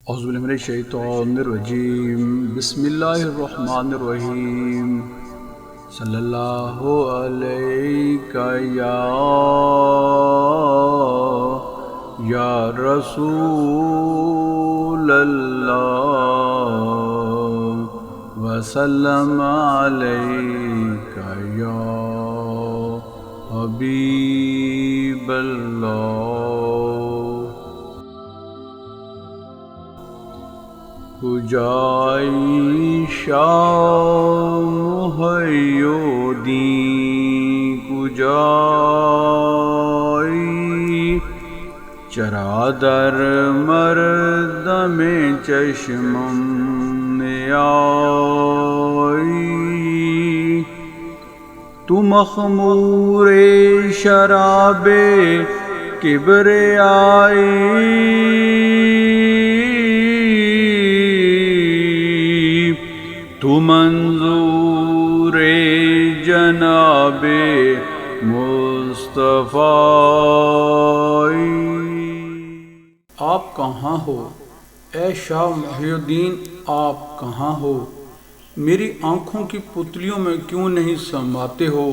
اعوذ باللہ من الشیطان الرجیم، بسم اللہ الرحمن الرحیم۔ صلی اللہ علیہ یا رسول اللہ، وسلم علیک یا حبیب اللہ۔ کجای شام حیودی کجای، چرا در مردم چشمم نیایی، تو مخمور شراب کبریائی، تو منظور جناب مصطفی۔ آپ کہاں ہو اے شاہ محی الدین، آپ کہاں ہو؟ میری آنکھوں کی پتلیوں میں کیوں نہیں سماتے ہو؟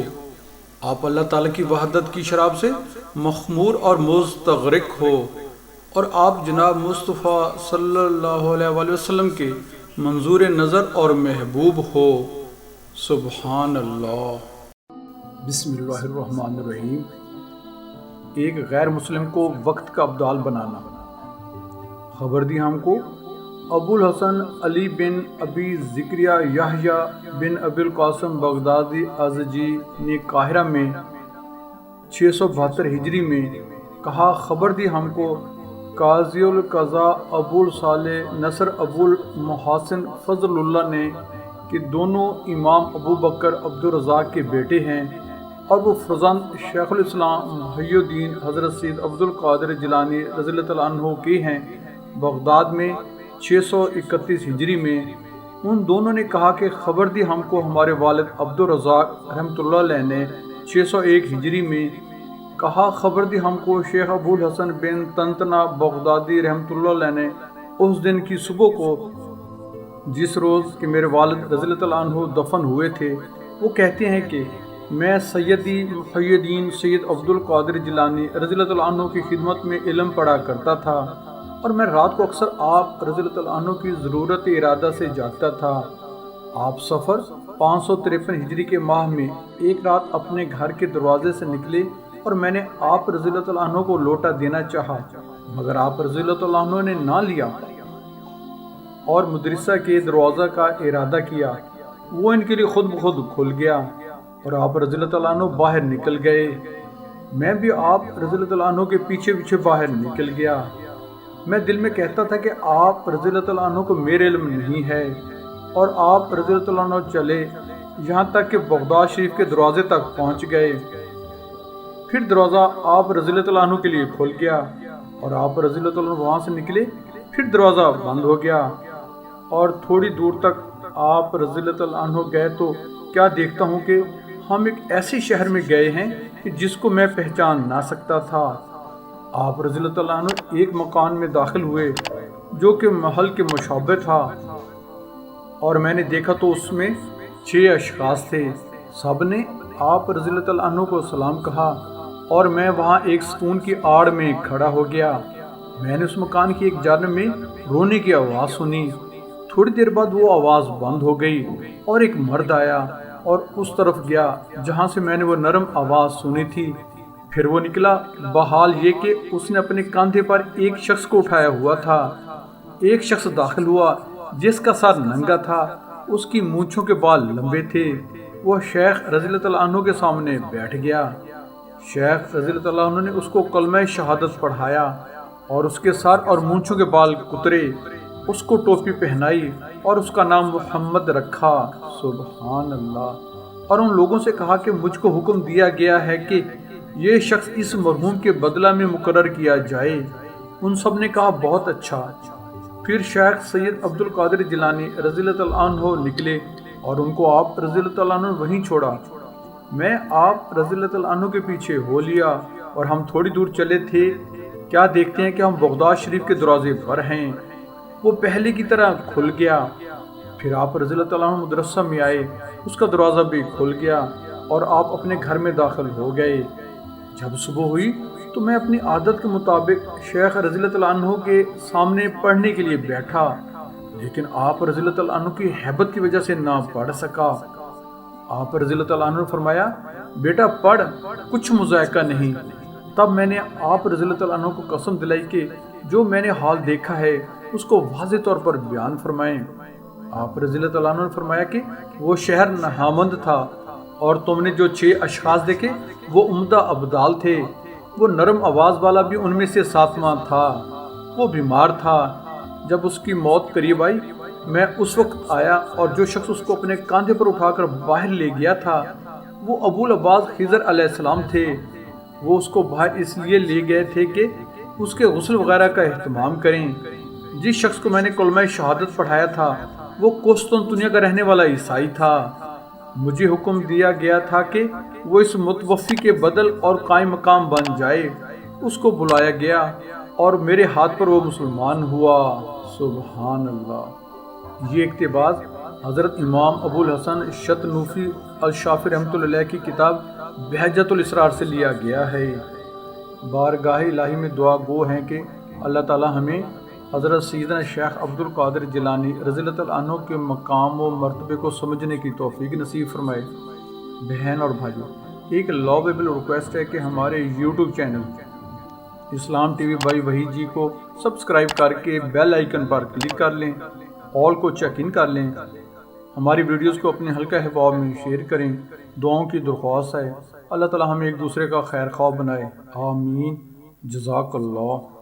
آپ اللہ تعالیٰ کی وحدت کی شراب سے مخمور اور مستغرق ہو، اور آپ جناب مصطفیٰ صلی اللہ علیہ وآلہ وسلم کے منظور نظر اور محبوب ہو۔ سبحان اللہ۔ بسم اللہ الرحمن الرحیم۔ ایک غیر مسلم کو وقت کا ابدال بنانا۔ خبر دی ہم کو ابو الحسن علی بن ابی زکریا یحییٰ بن ابی القاسم بغدادی ازجی نے قاہرہ میں 672 ہجری میں کہا، خبر دی ہم کو قاضی القضاء ابو الصالح نصر ابو المحاسن فضل اللہ نے کہ دونوں امام ابو بکر عبد الرزاق کے بیٹے ہیں، اور وہ فرزند شیخ الاسلام محی الدین حضرت سید عبد القادر جیلانی رضی اللہ تعالیٰ عنہ کے ہیں، بغداد میں 631 ہجری میں۔ ان دونوں نے کہا کہ خبر دی ہم کو ہمارے والد عبد الرزاق رحمۃ اللہ علیہ نے 601 ہجری میں کہا، خبر دی ہم کو شیخ ابو الحسن بن طنطنہ بغدادی رحمۃ اللہ علیہ نے اس دن کی صبح کو، جس روز کہ میرے والد رضی اللہ تعالیٰ عنہ دفن ہوئے تھے، وہ کہتے ہیں کہ میں سیدی محی الدین سید عبد القادر جیلانی رضی اللہ تعالیٰ عنہ کی خدمت میں علم پڑھا کرتا تھا، اور میں رات کو اکثر آپ رضی اللہ تعالیٰ عنہ کی ضرورت ارادہ سے جاگتا تھا۔ آپ سفر 553 ہجری کے ماہ میں ایک رات اپنے گھر کے دروازے سے نکلے، اور میں نے آپ رضی اللہ تعالیٰ عنہ کو لوٹا دینا چاہا، مگر آپ رضی اللہ تعالیٰ عنہ نے نہ لیا اور مدرسہ کے دروازہ کا ارادہ کیا۔ وہ ان کے لیے خود بخود کھل گیا، اور آپ رضی اللہ تعالیٰ عنہ باہر نکل گئے۔ میں بھی آپ رضی اللہ تعالیٰ عنہ کے پیچھے پیچھے باہر نکل گیا۔ میں دل میں کہتا تھا کہ آپ رضی اللہ تعالیٰ عنہ کو میرے علم نہیں ہے، اور آپ رضی اللہ تعالیٰ عنہ چلے یہاں تک کہ بغداد شریف کے دروازے تک پہنچ گئے۔ پھر دروازہ آپ رضی اللہ تعالیٰ عنہ کے لیے کھل گیا، اور آپ رضی اللہ تعالیٰ عنہ وہاں سے نکلے، پھر دروازہ بند ہو گیا، اور تھوڑی دور تک آپ رضی اللہ تعالیٰ عنہ گئے تو کیا دیکھتا ہوں کہ ہم ایک ایسے شہر میں گئے ہیں کہ جس کو میں پہچان نہ سکتا تھا۔ آپ رضی اللہ تعالیٰ عنہ ایک مکان میں داخل ہوئے جو کہ محل کے مشابہ تھا، اور میں نے دیکھا تو اس میں 6 اشخاص تھے۔ سب نے آپ رضی اللہ تعالیٰ عنہ کو سلام کہا، اور میں وہاں ایک ستون کی آڑ میں کھڑا ہو گیا۔ میں نے اس مکان کی ایک جانب میں رونے کی آواز سنی۔ تھوڑی دیر بعد وہ آواز بند ہو گئی، اور ایک مرد آیا اور اس طرف گیا جہاں سے میں نے وہ نرم آواز سنی تھی۔ پھر وہ نکلا، بحال یہ کہ اس نے اپنے کاندھے پر ایک شخص کو اٹھایا ہوا تھا۔ ایک شخص داخل ہوا جس کا سر ننگا تھا، اس کی مونچھوں کے بال لمبے تھے۔ وہ شیخ رضی اللہ تعالیٰ عنہ کے سامنے بیٹھ گیا۔ شیخ رضی اللہ تعالیٰ عنہ نے اس کو کلمہ شہادت پڑھایا، اور اس کے سر اور مونچھوں کے بال کترے، اس کو ٹوپی پہنائی، اور اس کا نام محمد رکھا۔ سبحان اللہ۔ اور ان لوگوں سے کہا کہ مجھ کو حکم دیا گیا ہے کہ یہ شخص اس مرحوم کے بدلہ میں مقرر کیا جائے۔ ان سب نے کہا بہت اچھا۔ پھر شیخ سید عبد القادر جیلانی رضی اللہ تعالیٰ عنہ نکلے، اور ان کو آپ رضی اللہ تعالیٰ عنہ وہیں چھوڑا۔ میں آپ رضی اللہ تعالیٰ عنہ کے پیچھے ہو لیا، اور ہم تھوڑی دور چلے تھے، کیا دیکھتے ہیں کہ ہم بغداد شریف کے دروازے پر ہیں۔ وہ پہلے کی طرح کھل گیا۔ پھر آپ رضی اللہ تعالیٰ عنہ مدرسہ میں آئے، اس کا دروازہ بھی کھل گیا اور آپ اپنے گھر میں داخل ہو گئے۔ جب صبح ہوئی تو میں اپنی عادت کے مطابق شیخ رضی اللہ تعالیٰ عنہ کے سامنے پڑھنے کے لیے بیٹھا، لیکن آپ رضی اللہ تعالیٰ عنہ کی ہیبت کی وجہ سے نہ پڑھ سکا۔ آپ رضی اللہ تعالیٰ عنہ نے فرمایا، بیٹا پڑھ، کچھ مذائقہ نہیں۔ تب میں نے آپ رضی اللہ تعالیٰ عنہ کو قسم دلائی کہ جو میں نے حال دیکھا ہے اس کو واضح طور پر بیان فرمائیں۔ آپ رضی اللہ تعالیٰ عنہ نے فرمایا کہ وہ شہر نہامند تھا اور تم نے جو 6 اشخاص دیکھے وہ عمدہ ابدال تھے۔ وہ نرم آواز والا بھی ان میں سے 7واں تھا۔ وہ بیمار تھا۔ جب اس کی موت قریب آئی میں اس وقت آیا اور جو شخص اس کو اپنے کاندھے پر اٹھا کر باہر لے گیا تھا وہ ابو العباس خضر علیہ السلام تھے۔ وہ اس کو باہر اس لیے لے گئے تھے کہ اس کے غسل وغیرہ کا اہتمام کریں۔ جس شخص کو میں نے کلمہ شہادت پڑھایا تھا وہ قسطنطنیہ کا رہنے والا عیسائی تھا۔ مجھے حکم دیا گیا تھا کہ وہ اس متوفی کے بدل اور قائم مقام بن جائے۔ اس کو بلایا گیا اور میرے ہاتھ پر وہ مسلمان ہوا۔ سبحان اللہ۔ یہ اقتباس حضرت امام ابو الحسن شتنوفی الشافعی رحمۃ اللہ علیہ کی کتاب بہجت الاسرار سے لیا گیا ہے۔ بارگاہ الہی میں دعا گو ہیں کہ اللہ تعالی ہمیں حضرت سیدنا شیخ عبد القادر جیلانی رضی اللہ تعالیٰ عنہ کے مقام و مرتبے کو سمجھنے کی توفیق نصیب فرمائے۔ بہن اور بھائیو، ایک لوبیبل ریکویسٹ ہے کہ ہمارے YouTube channel Islam TV by Wahid ji جی کو سبسکرائب کر کے بیل آئیکن پر کلک کر لیں، آل کو چیک ان کر لیں، ہماری ویڈیوز کو اپنے حلقہ احباب میں شیئر کریں۔ دعاؤں کی درخواست ہے، اللہ تعالی ہمیں ایک دوسرے کا خیر خواہ بنائے، آمین۔ جزاک اللہ۔